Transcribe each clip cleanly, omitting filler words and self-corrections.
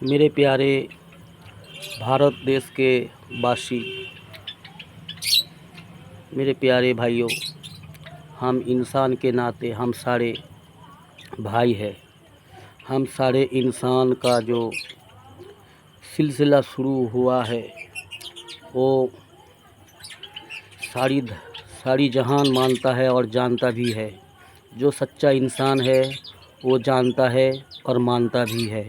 मेरे प्यारे भारत देश के वासी, मेरे प्यारे भाइयों, हम इंसान के नाते हम सारे भाई हैं। हम सारे इंसान का जो सिलसिला शुरू हुआ है वो सारी जहान मानता है और जानता भी है। जो सच्चा इंसान है वो जानता है और मानता भी है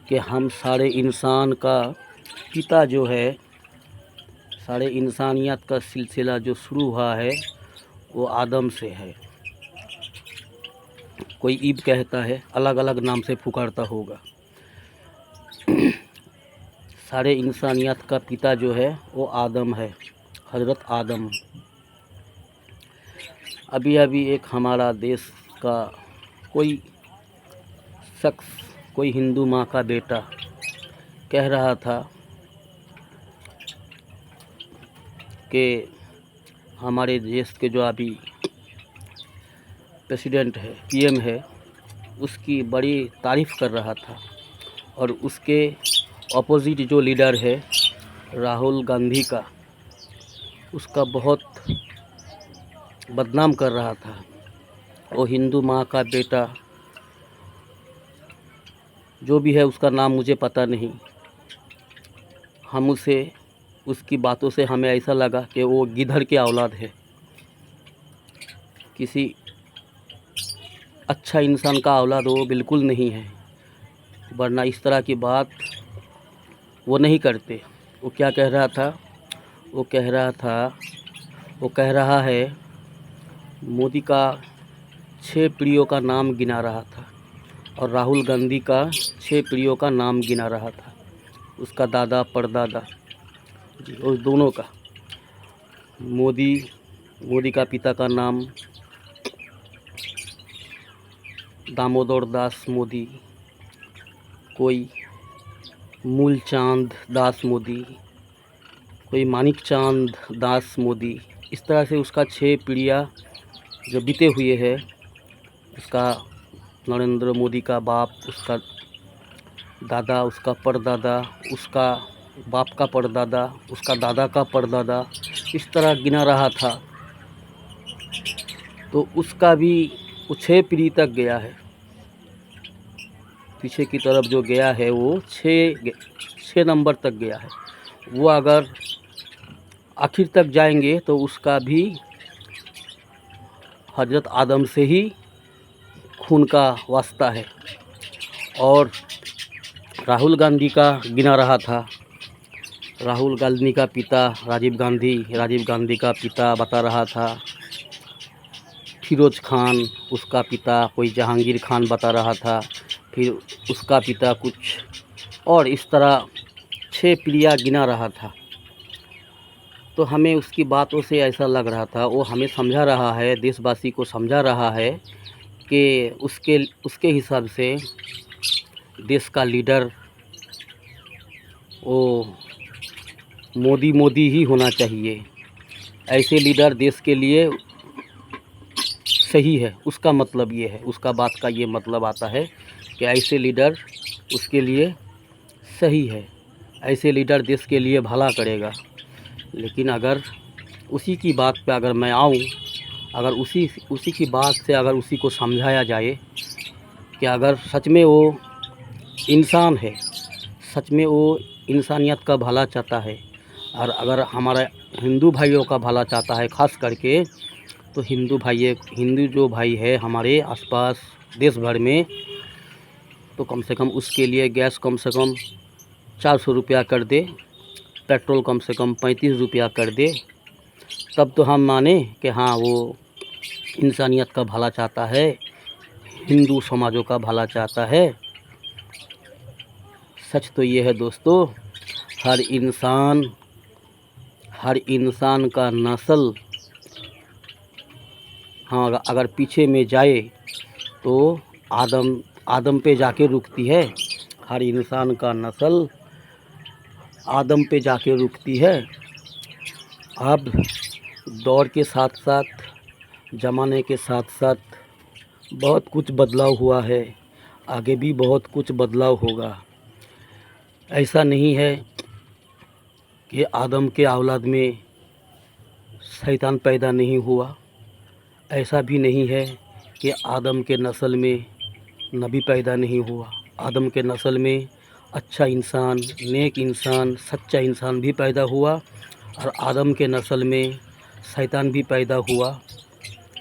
कि हम सारे इंसान का पिता जो है, सारे इंसानियत का सिलसिला जो शुरू हुआ है वो आदम से है। कोई ईब कहता है, अलग अलग नाम से पुकारता होगा। सारे इंसानियत का पिता जो है वो आदम है, हज़रत आदम। अभी अभी एक हमारा देश का कोई शख्स, कोई हिंदू माँ का बेटा कह रहा था कि हमारे देश के जो अभी प्रेसिडेंट है, पीएम है, उसकी बड़ी तारीफ़ कर रहा था और उसके अपोजिट जो लीडर है राहुल गांधी का, उसका बहुत बदनाम कर रहा था। वो हिंदू माँ का बेटा जो भी है, उसका नाम मुझे पता नहीं। हम उसकी बातों से हमें ऐसा लगा कि वो गिधड़ के औलाद है, किसी अच्छा इंसान का औलाद वो बिल्कुल नहीं है, वरना इस तरह की बात वो नहीं करते। वो क्या कह रहा था? वो कह रहा है मोदी का 6 पीढ़ियों का नाम गिना रहा था और राहुल गांधी का 6 पीढ़ियों का नाम गिना रहा था, उसका दादा परदादा जी, उस दोनों का। मोदी का पिता का नाम दामोदर दास मोदी, कोई मूलचंद दास मोदी, कोई मानिक चांद दास मोदी। इस तरह से उसका 6 पीढ़ियाँ जो बीते हुए है। उसका नरेंद्र मोदी का बाप, उसका दादा, उसका परदादा, उसका बाप का परदादा, उसका दादा का परदादा, इस तरह गिना रहा था। तो उसका भी वो 6 पीढ़ी तक गया है, पीछे की तरफ जो गया है वो 6 नंबर तक गया है। वो अगर आखिर तक जाएंगे तो उसका भी हज़रत आदम से ही खून का वास्ता है। और राहुल गांधी का गिना रहा था। राहुल गांधी का पिता राजीव गांधी का पिता बता रहा था फिरोज खान, उसका पिता कोई जहांगीर खान बता रहा था, फिर उसका पिता कुछ और, इस तरह 6 पीढ़ियाँ गिना रहा था। तो हमें उसकी बातों से ऐसा लग रहा था, वो हमें समझा रहा है, देशवासी को समझा रहा है कि उसके हिसाब से देश का लीडर वो मोदी ही होना चाहिए। ऐसे लीडर देश के लिए सही है, उसका मतलब ये है, उसका बात का ये मतलब आता है कि ऐसे लीडर उसके लिए सही है, ऐसे लीडर देश के लिए भला करेगा। लेकिन अगर उसी की बात पे अगर मैं आऊँ, अगर उसी की बात से अगर उसी को समझाया जाए कि अगर सच में वो इंसान है, सच में वो इंसानियत का भला चाहता है, और अगर हमारा हिंदू भाइयों का भला चाहता है ख़ास करके, तो हिंदू जो भाई है हमारे आसपास देश भर में, तो कम से कम उसके लिए गैस कम से कम 400 रुपया कर दे, पेट्रोल कम से कम 35 रुपया कर दे, तब तो हम माने कि हाँ वो इंसानियत का भला चाहता है, हिंदू समाजों का भला चाहता है। सच तो ये है दोस्तों, हर इंसान का नस्ल, हाँ, अगर पीछे में जाए तो आदम पे जाके रुकती है। हर इंसान का नस्ल आदम पे जाके रुकती है। अब दौर के साथ साथ, ज़माने के साथ साथ बहुत कुछ बदलाव हुआ है, आगे भी बहुत कुछ बदलाव होगा। ऐसा नहीं है कि आदम के औलाद में शैतान पैदा नहीं हुआ। ऐसा भी नहीं है कि आदम के नस्ल में नबी पैदा नहीं हुआ। आदम के नस्ल में अच्छा इंसान, नेक इंसान, सच्चा इंसान भी पैदा हुआ और आदम के नस्ल में शैतान भी पैदा हुआ,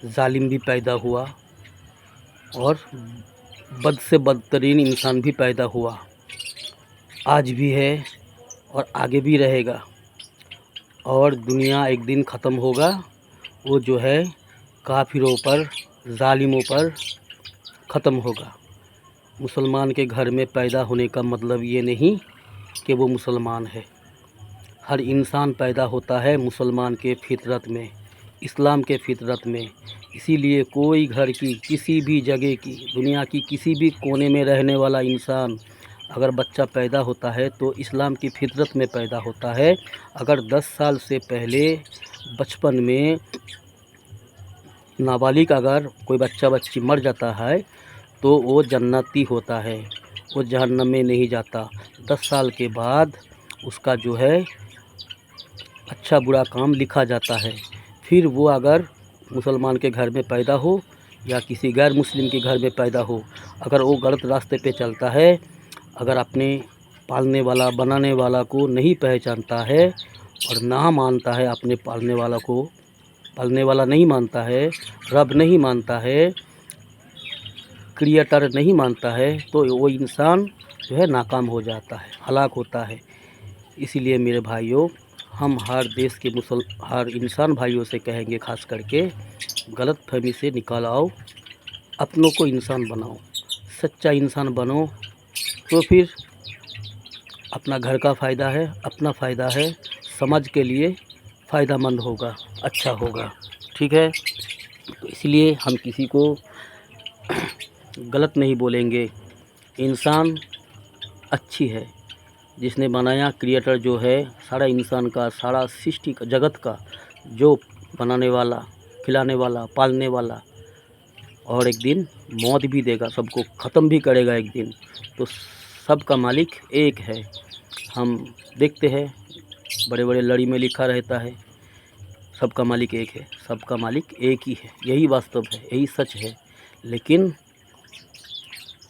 जालिम भी पैदा हुआ और बद से बदतरीन इंसान भी पैदा हुआ। आज भी है और आगे भी रहेगा और दुनिया एक दिन ख़त्म होगा। वो जो है काफिरों पर, जालिमों पर ख़त्म होगा। मुसलमान के घर में पैदा होने का मतलब ये नहीं कि वो मुसलमान है। हर इंसान पैदा होता है मुसलमान के फितरत में, इस्लाम के फितरत में। इसीलिए कोई घर की किसी भी जगह की, दुनिया की किसी भी कोने में रहने वाला इंसान अगर बच्चा पैदा होता है तो इस्लाम की फितरत में पैदा होता है। अगर 10 साल से पहले बचपन में नाबालिग अगर कोई बच्चा बच्ची मर जाता है तो वो जन्नती होता है, वो जहन्नम में नहीं जाता। 10 साल के बाद उसका जो है अच्छा बुरा काम लिखा जाता है। फिर वो अगर मुसलमान के घर में पैदा हो या किसी गैर मुस्लिम के घर में पैदा हो, अगर वो गलत रास्ते पे चलता है, अगर अपने पालने वाला बनाने वाला को नहीं पहचानता है और ना मानता है, अपने पालने वाला को पालने वाला नहीं मानता है, रब नहीं मानता है, क्रिएटर नहीं मानता है, तो वो इंसान जो है नाकाम हो जाता है, हलाक होता है। इसीलिए मेरे भाइयों, हम हर देश के हर इंसान भाइयों से कहेंगे, खास करके गलत फहमी से निकाल आओ, अपनों को इंसान बनाओ, सच्चा इंसान बनो, तो फिर अपना घर का फ़ायदा है, अपना फ़ायदा है, समाज के लिए फ़ायदामंद होगा, अच्छा होगा। ठीक है, तो इसलिए हम किसी को गलत नहीं बोलेंगे। इंसान अच्छी है, जिसने बनाया, क्रिएटर जो है सारा इंसान का, सारा सृष्टि का, जगत का जो बनाने वाला, खिलाने वाला, पालने वाला, और एक दिन मौत भी देगा, सबको ख़त्म भी करेगा एक दिन। तो सबका मालिक एक है। हम देखते हैं बड़े बड़े लड़ी में लिखा रहता है सबका मालिक एक है, सबका मालिक एक ही है। यही वास्तव है, यही सच है। लेकिन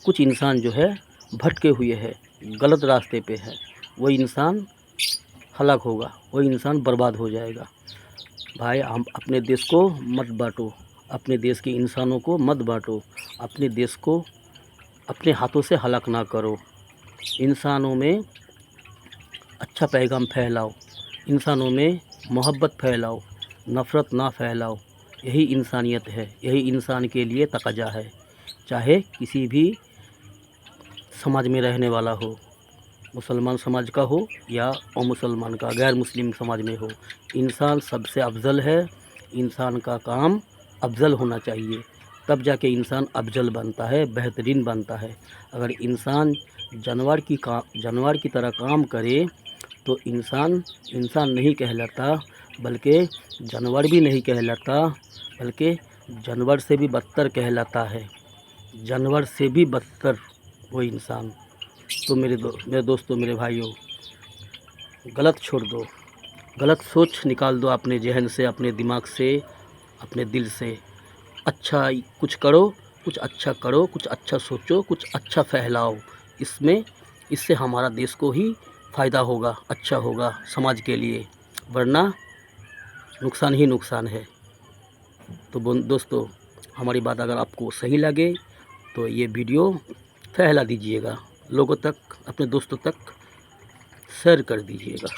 कुछ इंसान जो है भटके हुए हैं, गलत रास्ते पे है, वो इंसान हलाक होगा, वो इंसान बर्बाद हो जाएगा। भाई, हम अपने देश को मत बांटो, अपने देश के इंसानों को मत बांटो, अपने देश को अपने हाथों से हलाक ना करो। इंसानों में अच्छा पैगाम फैलाओ, इंसानों में मोहब्बत फैलाओ, नफ़रत ना फैलाओ। यही इंसानियत है, यही इंसान के लिए तकाजा है। चाहे किसी भी समाज में रहने वाला हो, मुसलमान समाज का हो या अमुसलमान का, गैर मुस्लिम समाज में हो, इंसान सबसे अफजल है। इंसान का काम अफजल होना चाहिए, तब जाके इंसान अफजल बनता है, बेहतरीन बनता है। अगर इंसान जानवर की तरह काम करे तो इंसान नहीं कहलाता, बल्कि जानवर भी नहीं कहलाता, बल्कि जानवर से भी बदतर कहलाता है, जानवर से भी बदतर वो इंसान। तो मेरे दोस्तों, मेरे भाइयों, गलत छोड़ दो, गलत सोच निकाल दो अपने जहन से, अपने दिमाग से, अपने दिल से। अच्छा कुछ करो, कुछ अच्छा करो, कुछ अच्छा सोचो, कुछ अच्छा फैलाओ। इससे हमारा देश को ही फ़ायदा होगा, अच्छा होगा समाज के लिए, वरना नुकसान ही नुकसान है। तो दोस्तों, हमारी बात अगर आपको सही लगे तो ये वीडियो फैला दीजिएगा, लोगों तक, अपने दोस्तों तक शेयर कर दीजिएगा।